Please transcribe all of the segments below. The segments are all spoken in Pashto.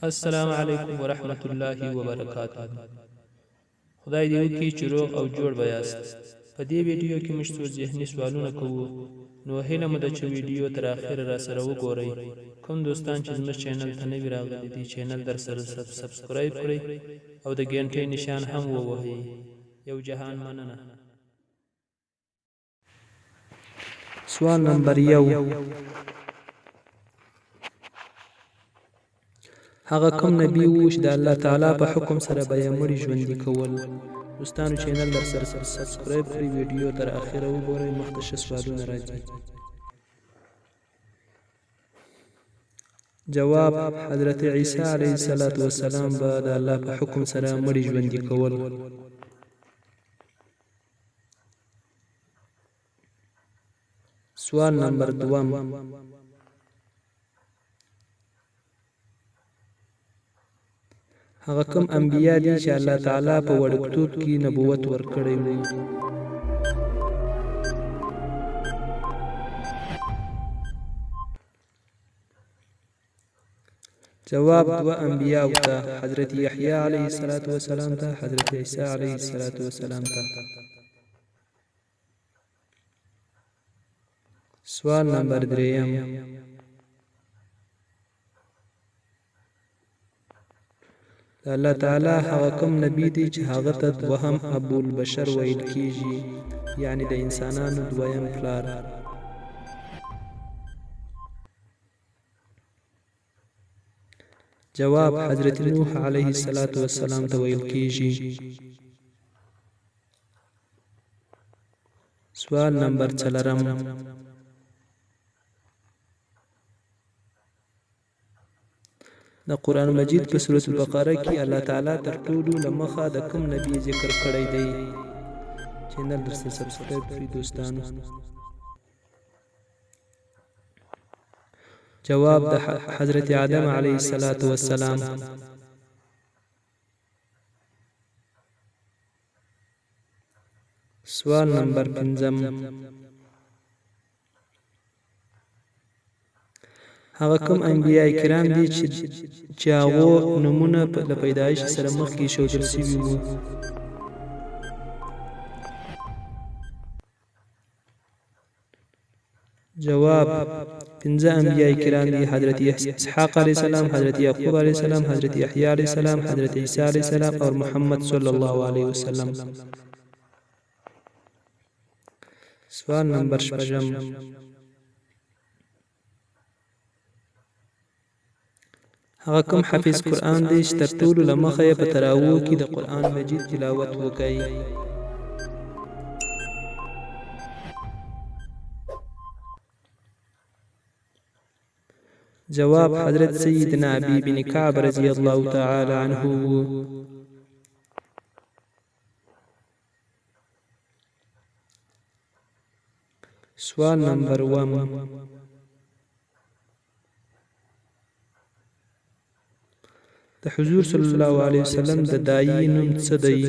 السلام علیکم ورحمت الله وبرکاته. خدای دې وکړي چې روغ او جوړ به یاست. په دې ویډیو کې موږ څو ذهني سوالونه کوو، نو هیله مو ده چې ویډیو تر اخره را سره وګورئ. کوم دوستان چې زموږ چینل ته نوي راغلي دي، چینل در سره سبسکرایب کړئ او د ګنټۍ نشان هم ووهئ. یو جهان مننه. سوال نمبر 1: هغه کوم نبی و چې د الله تعالی په حکم سره به یې مړي ژوندي کول؟ دوستانو چینل در سره سبسکرایب کړئ، ویډیو تر اخره وګورئ، مخته ښه سوالونه راځي. جواب: حضرت عیسی علیه السلام به د الله په حکم سره مړي ژوندي کول. سوال نمبر 2: هغه کوم انبیا دي چې الله تعالی په وړکتوب کې نبوت ورکړی و؟ جواب: 2 انبیا ته، حضرت یحیی علیه السلام ته، حضرت عیسی علیه السلام ته. سوال نمبر 3: الله تعالی هغه کوم نبی دی چې هغه ته دوهم ابو البشر ویل کیږي، یعنی د انسانانو دویم پلار؟ جواب: حضرت نوح علیه السلام ته ویل کیږي. سوال نمبر 4: د قرآن مجید په سورة البقره کې الله تعالی تر ټولو له مخه د کوم نبی ذکر کړی دی؟ چینل در سره سبسکرایب کړئ دوستانو. جواب: د حضرت آدم علیه السلام. سوال نمبر 5: هغه کوم انبیاء کرام دي چې هغو نومونه له پیدایش سره مخکې ښودل شوي وو؟ جواب: 5 انبیاء کرام دي: حضرت اسحاق علیه السلام، حضرت یعقوب علیه السلام، حضرت یحیی علیه السلام، حضرت عیسی علیه السلام اور محمد صلی الله علیه وسلم. سوال نمبر 6: هغه کوم حافظ قرآن دی چې تر ټولو له مخه یې په تراویحو کې د قرآن مجید تلاوت وکړي؟ جواب: حضرت سیدنا ابی بن کعب رضی الله تعالی عنه. سوال نمبر 1: د حضور صلی الله علیه وسلم د داعی نوم څه دی؟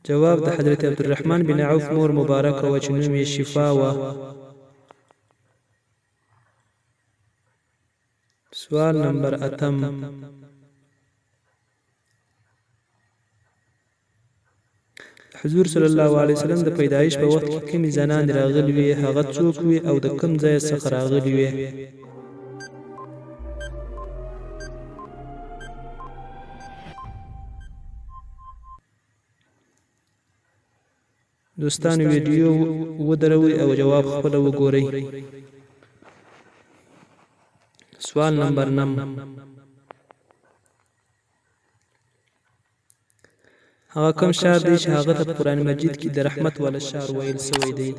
جواب: د حضرت عبدالرحمن بن عوف مور مبارکه و چې نوم یې شفا وه. سوال نمبر 8: حضور صلی الله علیه وسلم د پیدایش په وخت کې کومې زنانې راغلي وې؟ هغه څوک وې او د کوم ځای څخه راغلي وې؟ دوستانو ویډیو ودروئ او جواب خپله وګورئ. سوال نمبر 9: هغه کوم شعر دی چې هغه ته په قرآن مجید کې د رحمت والا شعر ویل سوی دی؟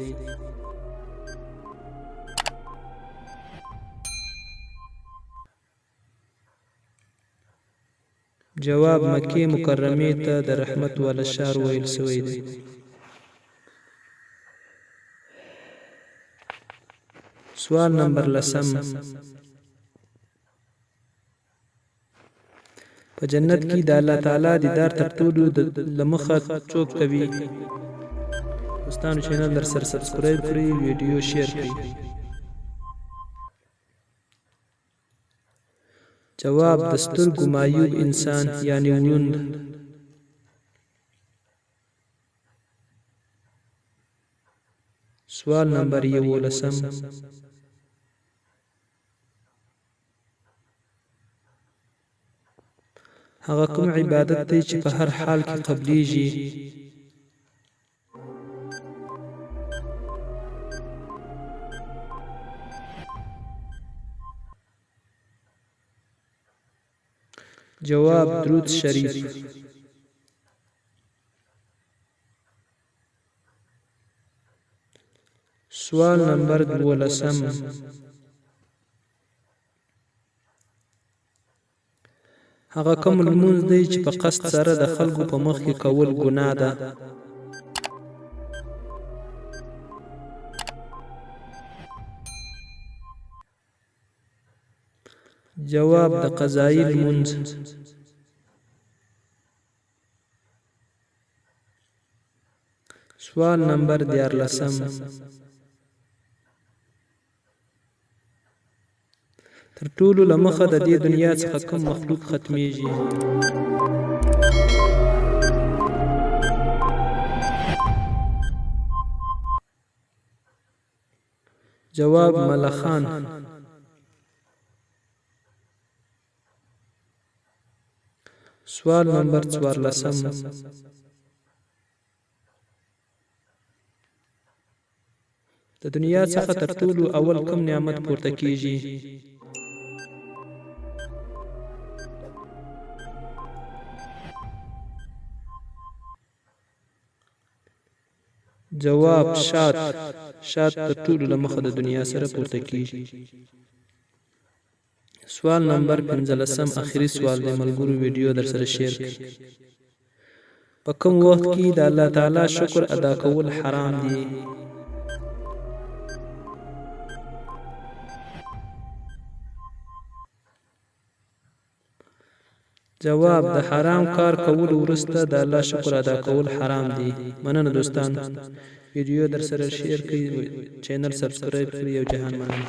جواب: مکې مکرمې ته د رحمت والا شعر ویل سوی دی. سوال نمبر 10: په جنت کې د الله تعالی دیدار تر ټولو له مخه څوک کوي؟ دوستانو چینل در سره سبسکرایب کړئ، ویډیو شیر کړئ. جواب: د سترګو معیوب انسان یعنی وړوند. سوال نمبر 11. هغه کوم عبادت دی چې په هر حال کې قبلیږي؟ جواب: درود شریف. سوال نمبر 12. هغه کوم لمونځ دی چې په قصد سره د خلکو په مخ کې کول ګناه ده؟ جواب: د قضایي لمونځ. سوال نمبر 14. تر ټولو له مخه د دې دنیا څخه کوم مخلوق ختمیږي؟ جواب: ملخان. سوال نمبر 14. د دنیا څخه تر ټولو اول کوم نعمت پورته کیږي؟ جواب: شات. شات تر ټولو له مخه د دنیا سره پورته کیږي. سوال نمبر 15. اخري سوال دی ملګرو، ویډیو در سره شیر کړئ. په کوم وخت کې د الله تعالی شکر ادا کول حرام دي؟ جواب: د حرام کار کول وروسته د الله شکر ادا کول حرام دي. مننه دوستان، ویډیو در سره شیر کړئ، چینل سبسکرایب کړئ. یو جهان مننه.